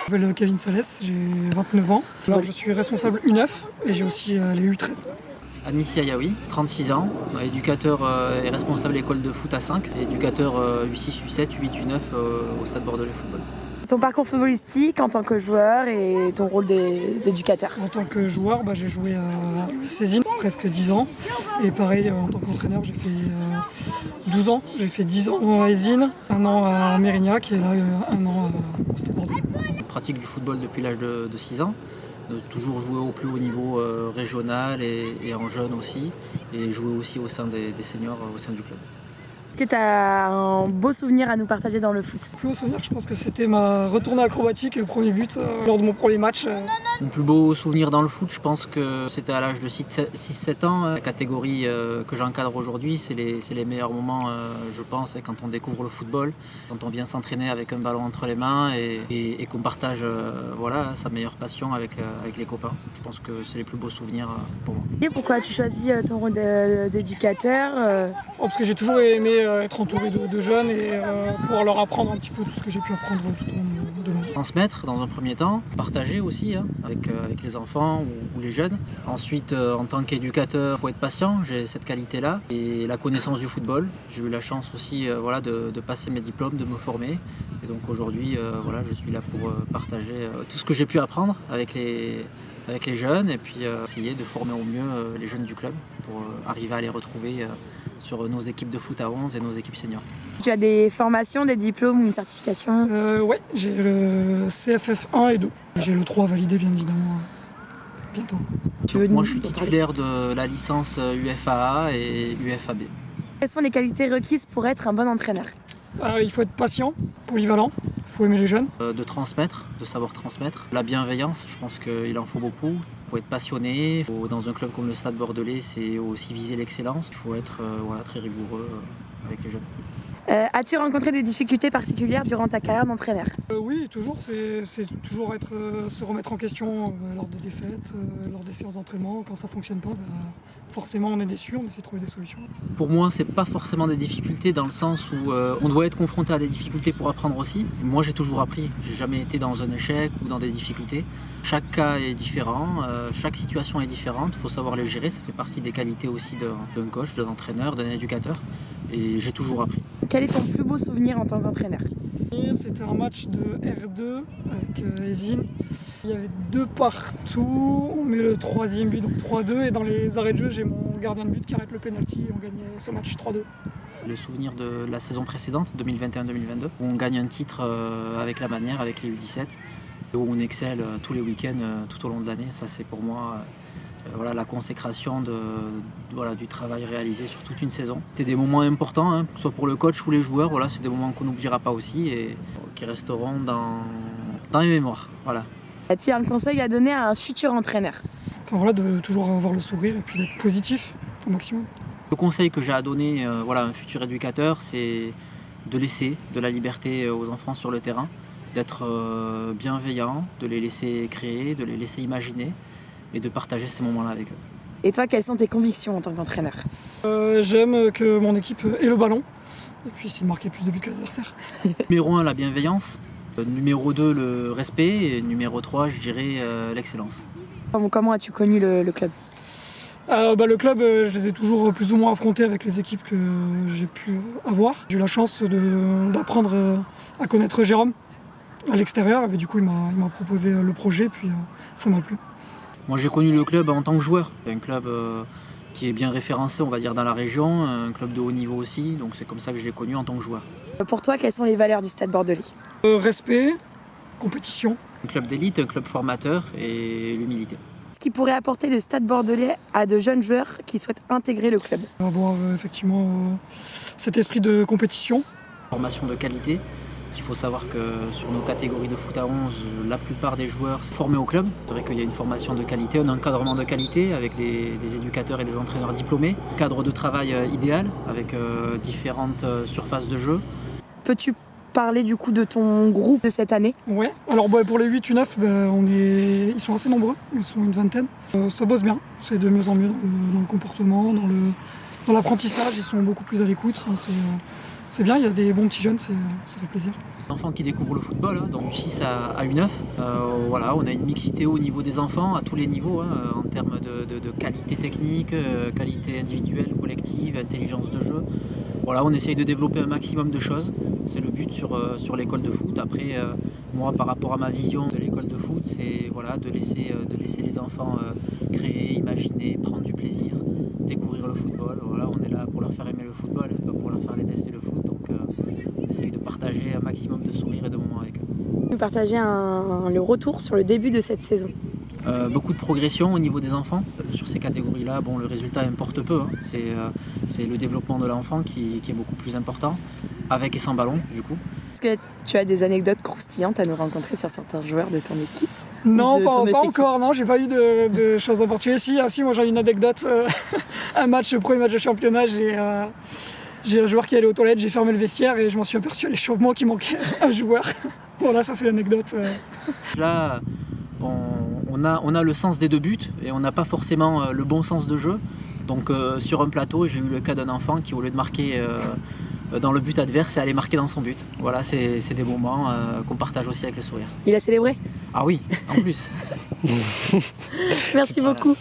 Je m'appelle Kevin Salès, j'ai 29 ans. Alors, je suis responsable U9 et j'ai aussi les U13. Anis Yayaoui, 36 ans, éducateur et responsable école de foot à 5, éducateur U6, U7, U8, U9 au Stade Bordelais Football. Ton parcours footballistique en tant que joueur et ton rôle d'éducateur. En tant que joueur, j'ai joué à l'US presque 10 ans. Et pareil, en tant qu'entraîneur, j'ai fait 12 ans. J'ai fait 10 ans à Esine, 1 an à Mérignac et là 1 an au Stade Bordelais. Je pratique du football depuis l'âge de 6 ans. Toujours joué au plus haut niveau régional et en jeune aussi. Et joué aussi au sein des seniors au sein du club. Est-ce que tu as un beau souvenir à nous partager dans le foot? Le plus beau souvenir, je pense que c'était ma retournée acrobatique et le premier but lors de mon premier match. Mon plus beau souvenir dans le foot, je pense que c'était à l'âge de 6-7 ans. La catégorie que j'encadre aujourd'hui, c'est les meilleurs moments, je pense, quand on découvre le football, quand on vient s'entraîner avec un ballon entre les mains et qu'on partage sa meilleure passion avec les copains. Je pense que c'est les plus beaux souvenirs pour moi. Et pourquoi as-tu choisi ton rôle d'éducateur? Parce que j'ai toujours aimé être entouré de jeunes et pouvoir leur apprendre un petit peu tout ce que j'ai pu apprendre tout au long de ma vie. Transmettre dans un premier temps, partager aussi avec les enfants ou les jeunes. Ensuite, en tant qu'éducateur, il faut être patient, j'ai cette qualité-là. Et la connaissance du football, j'ai eu la chance aussi de passer mes diplômes, de me former. Et donc aujourd'hui, je suis là pour partager tout ce que j'ai pu apprendre avec les jeunes et puis essayer de former au mieux les jeunes du club pour arriver à les retrouver sur nos équipes de foot à 11 et nos équipes seniors. Tu as des formations, des diplômes ou une certification? Oui, j'ai le CFF 1 et 2. J'ai le 3 validé bien évidemment bientôt. Moi je suis titulaire de la licence UFAA et UFAB. Quelles sont les qualités requises pour être un bon entraîneur? Il faut être patient, polyvalent, il faut aimer les jeunes. De transmettre, de savoir transmettre. La bienveillance, je pense qu'il en faut beaucoup. Il faut être passionné. Dans un club comme le Stade Bordelais, c'est aussi viser l'excellence. Il faut être très rigoureux avec les jeunes. As-tu rencontré des difficultés particulières durant ta carrière d'entraîneur? Oui, toujours. C'est toujours se remettre en question lors des défaites, lors des séances d'entraînement. Quand ça ne fonctionne pas, forcément on est déçu, on essaie de trouver des solutions. Pour moi, c'est pas forcément des difficultés dans le sens où on doit être confronté à des difficultés pour apprendre aussi. Moi, j'ai toujours appris. J'ai jamais été dans un échec ou dans des difficultés. Chaque cas est différent, chaque situation est différente. Il faut savoir les gérer. Ça fait partie des qualités aussi d'un coach, d'un entraîneur, d'un éducateur. Et j'ai toujours appris. Quel est ton plus beau souvenir en tant qu'entraîneur? C'était un match de R2 avec Esine. Il y avait 2 partout, on met le 3e but, donc 3-2. Et dans les arrêts de jeu, j'ai mon gardien de but qui arrête le penalty et on gagnait ce match 3-2. Le souvenir de la saison précédente, 2021-2022, où on gagne un titre avec la manière, avec les U17, et où on excelle tous les week-ends tout au long de l'année. Ça, c'est pour moi la consécration du travail réalisé sur toute une saison. C'est des moments importants, que ce soit pour le coach ou les joueurs. C'est des moments qu'on n'oubliera pas aussi et qui resteront dans les mémoires. As-tu un conseil à donner à un futur entraîneur? De toujours avoir le sourire et puis d'être positif au maximum. Le conseil que j'ai à donner à un futur éducateur, c'est de laisser de la liberté aux enfants sur le terrain, d'être bienveillant, de les laisser créer, de les laisser imaginer et de partager ces moments-là avec eux. Et toi, quelles sont tes convictions en tant qu'entraîneur? J'aime que mon équipe ait le ballon et puis essayer de marquer plus de buts que l'adversaire. Numéro 1, la bienveillance. Numéro 2, le respect. Et numéro 3, je dirais l'excellence. Comment as-tu connu le club? Le club, je les ai toujours plus ou moins affrontés avec les équipes que j'ai pu avoir. J'ai eu la chance d'apprendre à connaître Jérôme à l'extérieur. Du coup, il m'a proposé le projet, puis ça m'a plu. Moi, j'ai connu le club en tant que joueur. C'est un club qui est bien référencé, on va dire, dans la région, un club de haut niveau aussi. Donc c'est comme ça que je l'ai connu en tant que joueur. Pour toi, quelles sont les valeurs du Stade Bordelais? Respect, compétition. Un club d'élite, un club formateur et l'humilité. Ce qui pourrait apporter le Stade Bordelais à de jeunes joueurs qui souhaitent intégrer le club? Avoir effectivement cet esprit de compétition. Formation de qualité. Il faut savoir que sur nos catégories de foot à 11, la plupart des joueurs sont formés au club. C'est vrai qu'il y a une formation de qualité, un encadrement de qualité avec des éducateurs et des entraîneurs diplômés. Cadre de travail idéal avec différentes surfaces de jeu. Peux-tu parler du coup de ton groupe de cette année? Ouais, alors pour les 8 U9, ils sont assez nombreux, ils sont une vingtaine. Ça bosse bien, c'est de mieux en mieux dans le comportement, dans l'apprentissage, ils sont beaucoup plus à l'écoute. c'est bien, il y a des bons petits jeunes, ça fait plaisir. Enfants qui découvrent le football, hein, donc du 6 à U9. Voilà, on a une mixité au niveau des enfants, à tous les niveaux, hein, en termes de qualité technique, qualité individuelle, collective, intelligence de jeu. Voilà, on essaye de développer un maximum de choses. C'est le but sur l'école de foot. Après, moi, par rapport à ma vision de l'école de foot, c'est voilà, de laisser les enfants créer, imaginer, prendre du plaisir, découvrir le football. Voilà, on est là pour leur faire aimer le football, pas pour leur faire détester le foot. Donc, on essaye de partager un maximum de sourires et de moments avec eux. Vous partagez le retour sur le début de cette saison. Beaucoup de progression au niveau des enfants. Sur ces catégories-là, bon, le résultat importe peu. Hein. C'est le développement de l'enfant qui est beaucoup plus important, avec et sans ballon, du coup. Est-ce que tu as des anecdotes croustillantes à nous rencontrer sur certains joueurs de ton équipe? Non, de pas ton effectif. encore, non, j'ai pas eu de choses en particulier. Si, moi j'ai une anecdote. Le premier match de championnat, j'ai un joueur qui allait aux toilettes, j'ai fermé le vestiaire et je m'en suis aperçu à l'échauffement qu'il manquait un joueur. Voilà, ça c'est l'anecdote. Là, on a le sens des deux buts et on n'a pas forcément le bon sens de jeu. Donc sur un plateau, j'ai eu le cas d'un enfant qui, au lieu de marquer dans le but adverse, est allé marquer dans son but. Voilà, c'est des moments qu'on partage aussi avec le sourire. Il a célébré? Ah oui, en plus. Merci beaucoup.